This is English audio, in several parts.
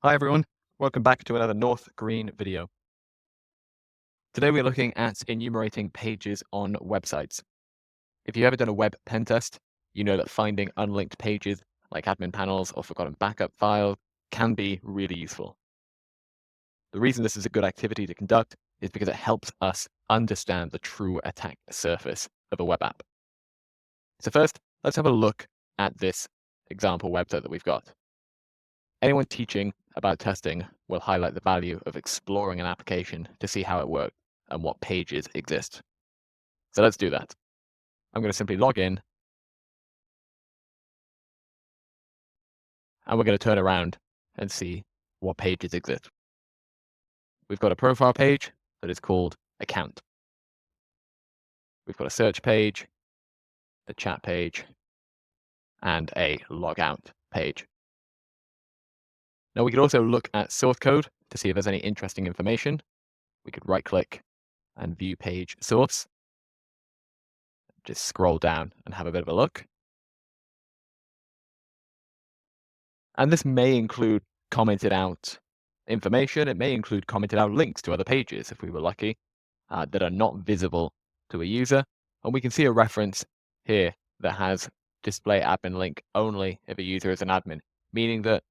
Hi everyone, welcome back to another North Green video. Today we're looking at enumerating pages on websites. If you've ever done a web pen test, you know that finding unlinked pages like admin panels or forgotten backup files can be really useful. The reason this is a good activity to conduct is because it helps us understand the true attack surface of a web app. So first, let's have a look at this example website that we've got. Anyone teaching about testing will highlight the value of exploring an application to see how it works and what pages exist. So let's do that. I'm going to simply log in and we're going to turn around and see what pages exist. We've got a profile page that is called account. We've got a search page, a chat page, and a logout page. Now we could also look at source code to see if there's any interesting information. We could right click and view page source. Just scroll down and have a bit of a look. And this may include commented out information. It may include commented out links to other pages, if we were lucky, that are not visible to a user. And we can see a reference here that has display admin link only if a user is an admin, meaning that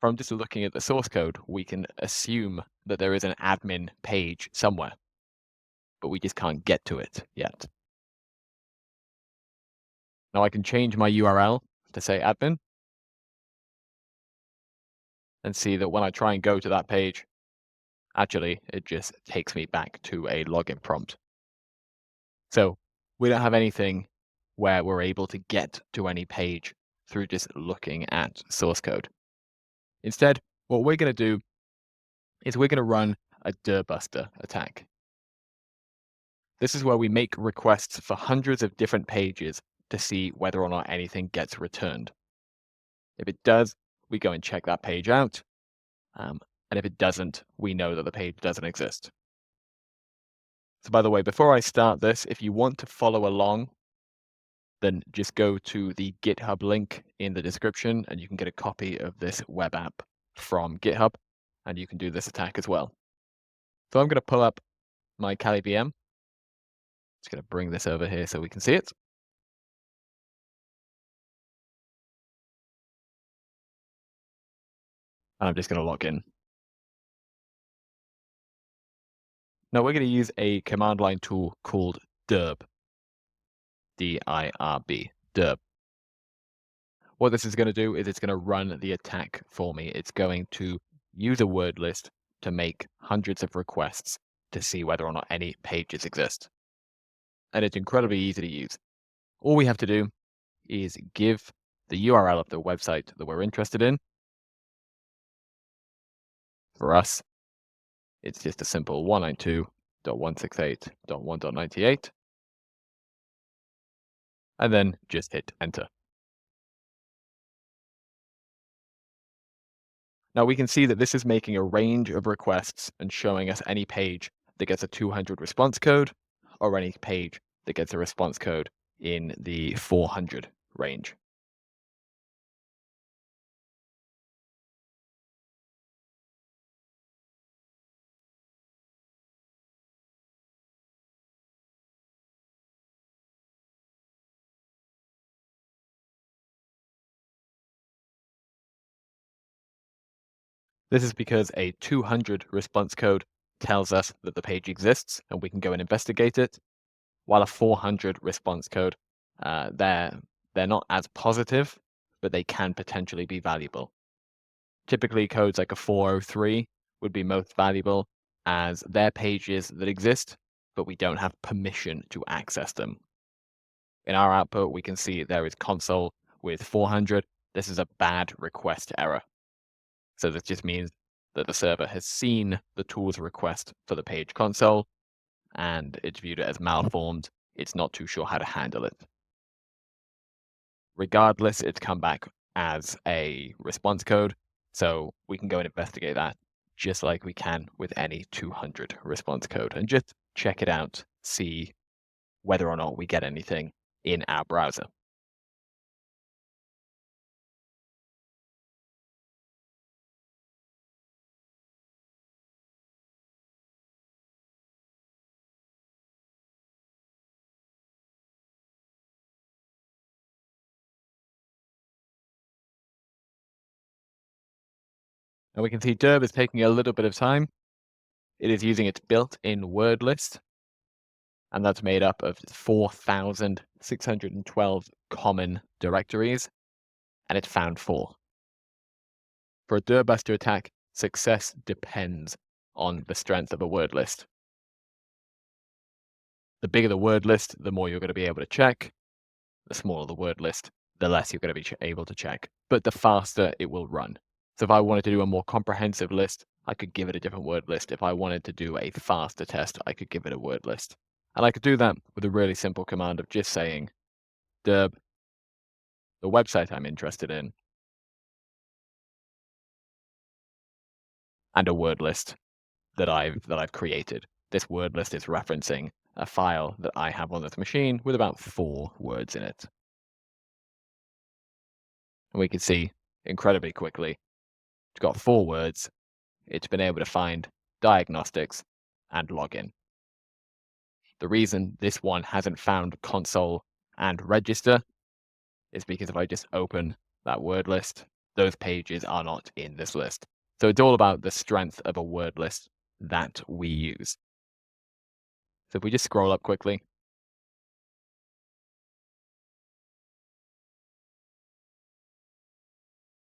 from just looking at the source code, we can assume that there is an admin page somewhere, but we just can't get to it yet. Now I can change my URL to say admin and see that when I try and go to that page, actually, it just takes me back to a login prompt. So we don't have anything where we're able to get to any page through just looking at source code. Instead, what we're going to do is we're going to run a Dirbuster attack. This is where we make requests for hundreds of different pages to see whether or not anything gets returned. If it does, we go and check that page out. And if it doesn't, we know that the page doesn't exist. So by the way, before I start this, if you want to follow along, then just go to the GitHub link in the description and you can get a copy of this web app from GitHub and you can do this attack as well. So I'm going to pull up my Kali VM. Just going to bring this over here so we can see it. And I'm just going to log in. Now we're going to use a command line tool called Dirb. D-I-R-B, Dirb. What this is going to do is it's going to run the attack for me. It's going to use a word list to make hundreds of requests to see whether or not any pages exist. And it's incredibly easy to use. All we have to do is give the URL of the website that we're interested in. For us, it's just a simple 192.168.1.98, and then just hit enter. Now we can see that this is making a range of requests and showing us any page that gets a 200 response code or any page that gets a response code in the 400 range. This is because a 200 response code tells us that the page exists and we can go and investigate it, while a 400 response code, they're not as positive, but they can potentially be valuable. Typically, codes like a 403 would be most valuable as they're pages that exist, but we don't have permission to access them. In our output, we can see there is console with 400. This is a bad request error. So this just means that the server has seen the tool's request for the page console and it's viewed it as malformed. It's not too sure how to handle it. Regardless, it's come back as a response code, so we can go and investigate that just like we can with any 200 response code and just check it out, see whether or not we get anything in our browser. And we can see Dirb is taking a little bit of time. It is using its built-in word list, and that's made up of 4,612 common directories, and it found 4. For a Dirbuster attack, success depends on the strength of a word list. The bigger the word list, the more you're going to be able to check. The smaller the word list, the less you're going to be able to check, but the faster it will run. So if I wanted to do a more comprehensive list, I could give it a different word list. If I wanted to do a faster test, I could give it a word list. And I could do that with a really simple command of just saying, Dirb, the website I'm interested in, and a word list that I've created. This word list is referencing a file that I have on this machine with about 4 words in it. And we can see incredibly quickly, it's got 4 words. It's been able to find diagnostics and login. The reason this one hasn't found console and register is because if I just open that word list, those pages are not in this list. So it's all about the strength of a word list that we use. So if we just scroll up quickly,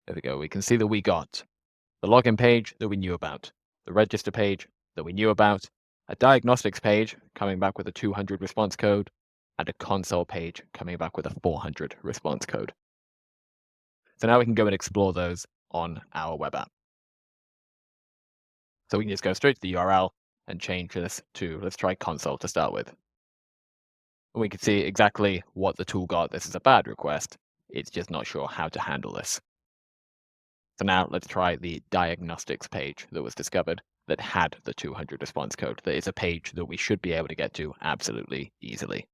there we go. We can see that we got the login page that we knew about, the register page that we knew about, a diagnostics page coming back with a 200 response code, and a console page coming back with a 400 response code. So now we can go and explore those on our web app. So we can just go straight to the URL and change this to, let's try console to start with. And we can see exactly what the tool got. This is a bad request. It's just not sure how to handle this. So now let's try the diagnostics page that was discovered that had the 200 response code. That is a page that we should be able to get to absolutely easily.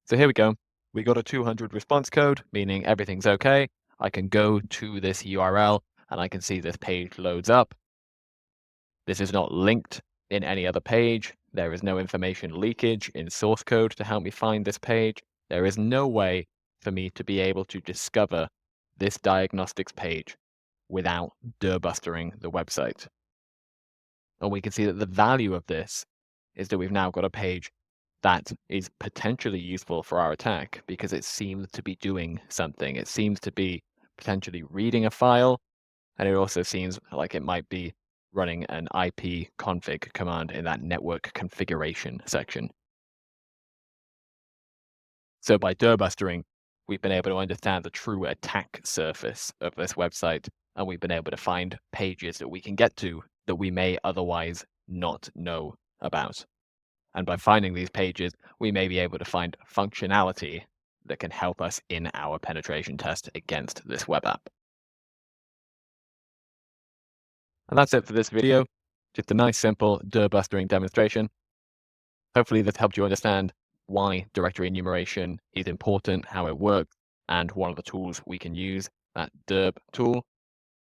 So here we go. We got a 200 response code, meaning everything's okay. I can go to this URL and I can see this page loads up. This is not linked in any other page. There is no information leakage in source code to help me find this page. There is no way for me to be able to discover this diagnostics page without derbustering the website. And we can see that the value of this is that we've now got a page that is potentially useful for our attack because it seems to be doing something. It seems to be potentially reading a file, and it also seems like it might be running an IP config command in that network configuration section. So by derbustering, we've been able to understand the true attack surface of this website, and we've been able to find pages that we can get to that we may otherwise not know about. And by finding these pages, we may be able to find functionality that can help us in our penetration test against this web app. And that's it for this video. Just a nice, simple derbustering demonstration. Hopefully this helped you understand why directory enumeration is important, how it works, and one of the tools we can use, that Dirb tool.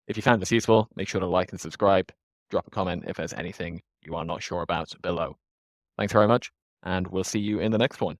If you found this useful, make sure to like and subscribe. Drop a comment if there's anything you are not sure about below. Thanks very much, and we'll see you in the next one.